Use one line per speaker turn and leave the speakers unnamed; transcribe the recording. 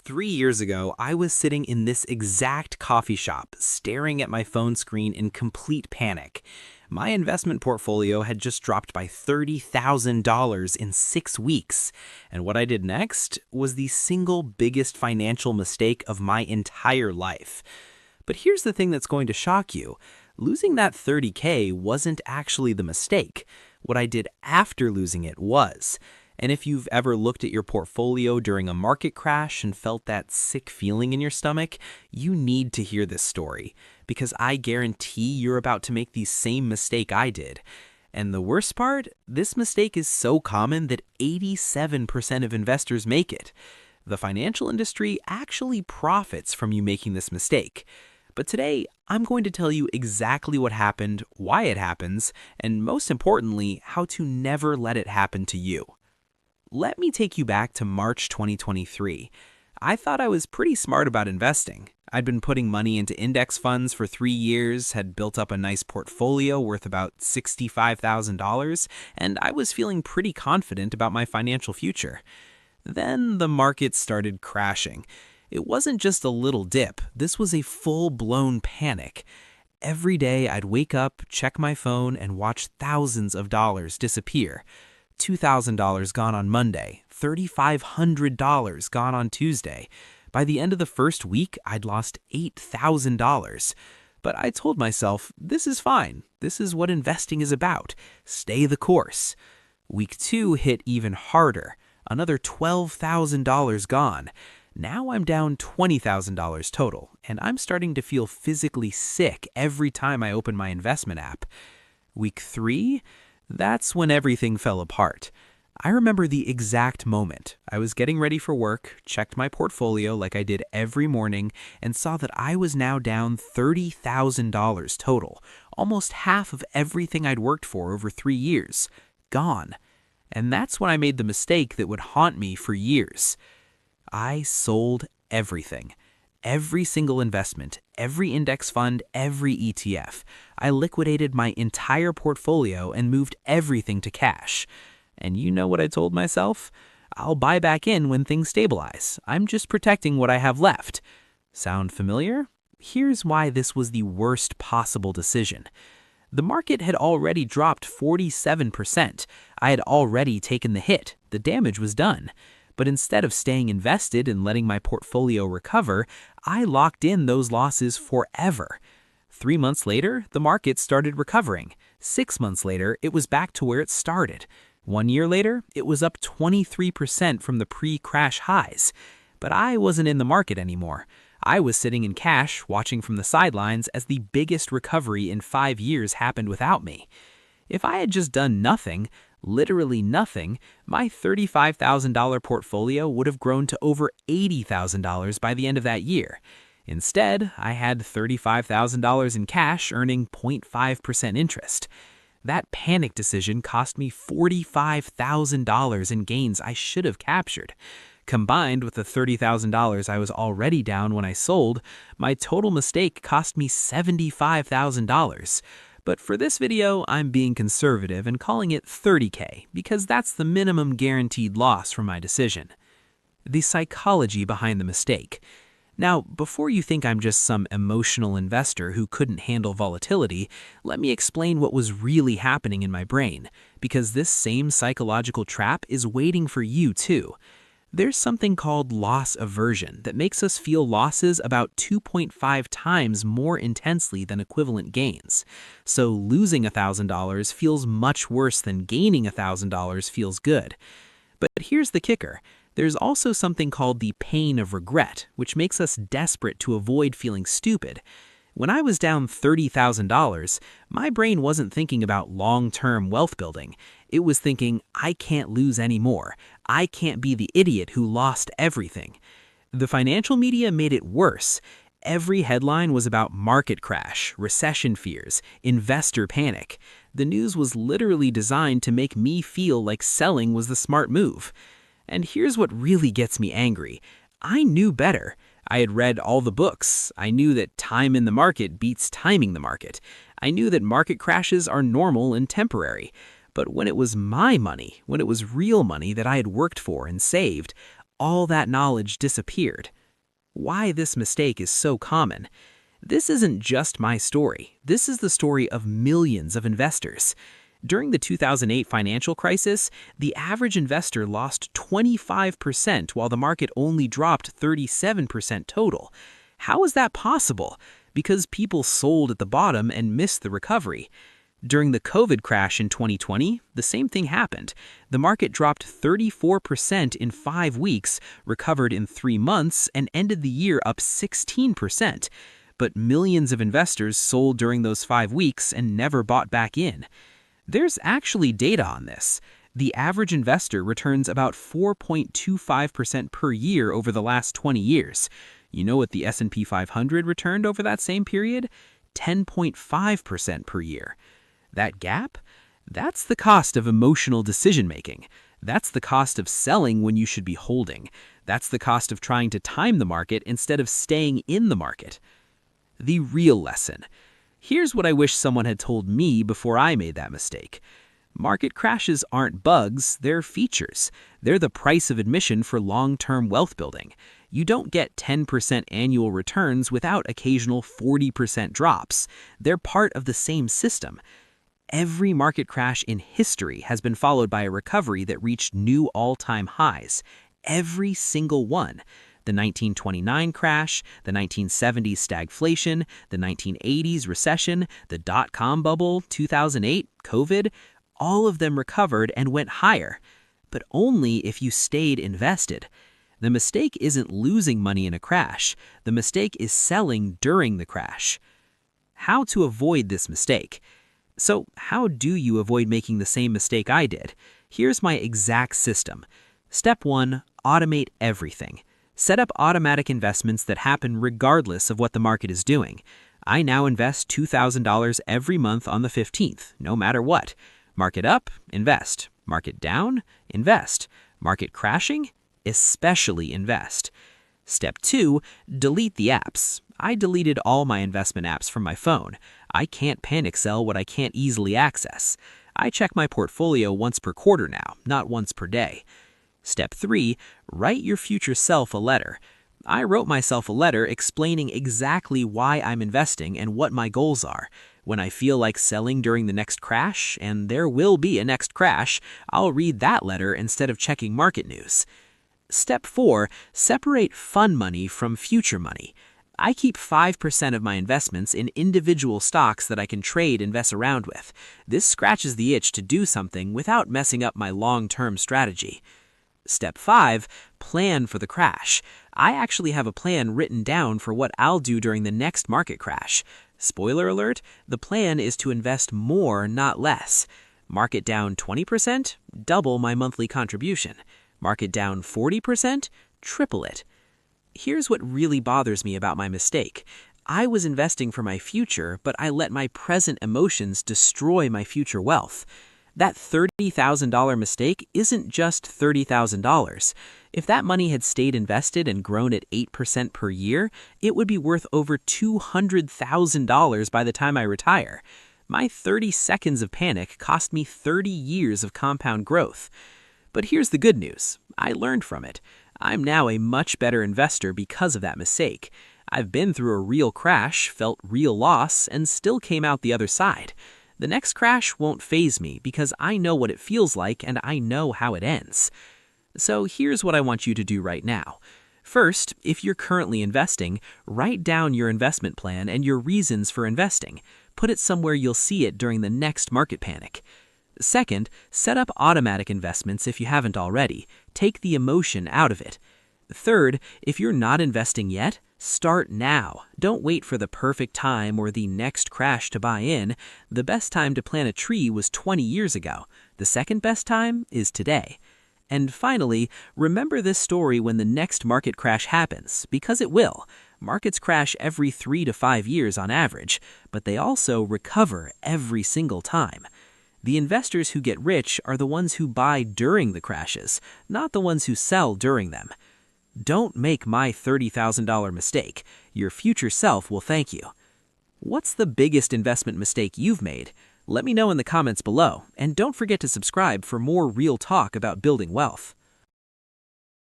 3 years ago, I was sitting in this exact coffee shop, staring at my phone screen in complete panic. My investment portfolio had just dropped by $30,000 in 6 weeks. And what I did next was the single biggest financial mistake of my entire life. But here's the thing that's going to shock you. Losing that 30K wasn't actually the mistake. What I did after losing it was. And if you've ever looked at your portfolio during a market crash and felt that sick feeling in your stomach, you need to hear this story, because I guarantee you're about to make the same mistake I did. And the worst part, this mistake is so common that 87% of investors make it. The financial industry actually profits from you making this mistake. But today, I'm going to tell you exactly what happened, why it happens, and most importantly, how to never let it happen to you. Let me take you back to March 2023. I thought I was pretty smart about investing. I'd been putting money into index funds for 3 years, had built up a nice portfolio worth about $65,000, and I was feeling pretty confident about my financial future. Then the market started crashing. It wasn't just a little dip, this was a full-blown panic. Every day I'd wake up, check my phone, and watch thousands of dollars disappear. $2,000 gone on Monday, $3,500 gone on Tuesday. By the end of the first week, I'd lost $8,000. But I told myself, this is fine. This is what investing is about. Stay the course. Week 2 hit even harder. Another $12,000 gone. Now I'm down $20,000 total, and I'm starting to feel physically sick every time I open my investment app. Week 3? That's when everything fell apart. I remember the exact moment. I was getting ready for work, checked my portfolio like I did every morning, and saw that I was now down $30,000 total, almost half of everything I'd worked for over 3 years. Gone. And that's when I made the mistake that would haunt me for years. I sold everything. Every single investment, every index fund, every ETF. I liquidated my entire portfolio and moved everything to cash. And you know what I told myself? I'll buy back in when things stabilize. I'm just protecting what I have left. Sound familiar? Here's why this was the worst possible decision. The market had already dropped 47%. I had already taken the hit. The damage was done. But instead of staying invested and letting my portfolio recover, I locked in those losses forever. 3 months later, the market started recovering. 6 months later, it was back to where it started. 1 year later, it was up 23% from the pre-crash highs. But I wasn't in the market anymore. I was sitting in cash, watching from the sidelines as the biggest recovery in 5 years happened without me. If I had just done nothing, literally nothing, my $35,000 portfolio would have grown to over $80,000 by the end of that year. Instead, I had $35,000 in cash earning 0.5% interest. That panic decision cost me $45,000 in gains I should have captured. Combined with the $30,000 I was already down when I sold, my total mistake cost me $75,000. But for this video, I'm being conservative and calling it 30K because that's the minimum guaranteed loss from my decision. The psychology behind the mistake. Now, before you think I'm just some emotional investor who couldn't handle volatility, let me explain what was really happening in my brain, because this same psychological trap is waiting for you too. There's something called loss aversion that makes us feel losses about 2.5 times more intensely than equivalent gains. So losing $1,000 feels much worse than gaining $1,000 feels good. But here's the kicker. There's also something called the pain of regret, which makes us desperate to avoid feeling stupid. When I was down $30,000, my brain wasn't thinking about long-term wealth building. It was thinking, I can't lose any more. I can't be the idiot who lost everything. The financial media made it worse. Every headline was about market crash, recession fears, investor panic. The news was literally designed to make me feel like selling was the smart move. And here's what really gets me angry. I knew better. I had read all the books. I knew that time in the market beats timing the market. I knew that market crashes are normal and temporary. But when it was my money, when it was real money that I had worked for and saved, all that knowledge disappeared. why this mistake is so common. This isn't just my story. This is the story of millions of investors. During the 2008 financial crisis, the average investor lost 25% while the market only dropped 37% total. How is that possible? Because people sold at the bottom and missed the recovery. During the COVID crash in 2020, the same thing happened. The market dropped 34% in 5 weeks, recovered in 3 months, and ended the year up 16%. But millions of investors sold during those 5 weeks and never bought back in. There's actually data on this. The average investor returns about 4.25% per year over the last 20 years. You know what the S&P 500 returned over that same period? 10.5% per year. That gap? That's the cost of emotional decision-making. That's the cost of selling when you should be holding. That's the cost of trying to time the market instead of staying in the market. The real lesson. Here's what I wish someone had told me before I made that mistake. Market crashes aren't bugs, they're features. They're the price of admission for long-term wealth building. You don't get 10% annual returns without occasional 40% drops. They're part of the same system. Every market crash in history has been followed by a recovery that reached new all-time highs. Every single one. The 1929 crash, the 1970s stagflation, the 1980s recession, the dot-com bubble, 2008, COVID, all of them recovered and went higher. But only if you stayed invested. The mistake isn't losing money in a crash. The mistake is selling during the crash. How to avoid this mistake? So, how do you avoid making the same mistake I did? Here's my exact system. Step 1, automate everything. Set up automatic investments that happen regardless of what the market is doing. I now invest $2,000 every month on the 15th, no matter what. Market up, invest. Market down, invest. Market crashing, especially invest. Step 2, delete the apps. I deleted all my investment apps from my phone. I can't panic sell what I can't easily access. I check my portfolio once per quarter now, not once per day. Step 3, write your future self a letter. I wrote myself a letter explaining exactly why I'm investing and what my goals are. When I feel like selling during the next crash, and there will be a next crash, I'll read that letter instead of checking market news. Step 4, separate fun money from future money. I keep 5% of my investments in individual stocks that I can trade and mess around with. This scratches the itch to do something without messing up my long-term strategy. Step 5, plan for the crash. I actually have a plan written down for what I'll do during the next market crash. Spoiler alert, the plan is to invest more, not less. Market down 20%, double my monthly contribution. Market down 40%, triple it. Here's what really bothers me about my mistake. I was investing for my future, but I let my present emotions destroy my future wealth. That $30,000 mistake isn't just $30,000. If that money had stayed invested and grown at 8% per year, it would be worth over $200,000 by the time I retire. My 30 seconds of panic cost me 30 years of compound growth. But here's the good news. I learned from it. I'm now a much better investor because of that mistake. I've been through a real crash, felt real loss, and still came out the other side. The next crash won't faze me because I know what it feels like and I know how it ends. So here's what I want you to do right now. First, if you're currently investing, write down your investment plan and your reasons for investing. Put it somewhere you'll see it during the next market panic. Second, set up automatic investments if you haven't already. Take the emotion out of it. Third, if you're not investing yet, start now. Don't wait for the perfect time or the next crash to buy in. The best time to plant a tree was 20 years ago. The second best time is today. And finally, remember this story when the next market crash happens, because it will. Markets crash every 3 to 5 years on average, but they also recover every single time. The investors who get rich are the ones who buy during the crashes, not the ones who sell during them. Don't make my $30,000 mistake. Your future self will thank you. What's the biggest investment mistake you've made? Let me know in the comments below, and don't forget to subscribe for more real talk about building wealth.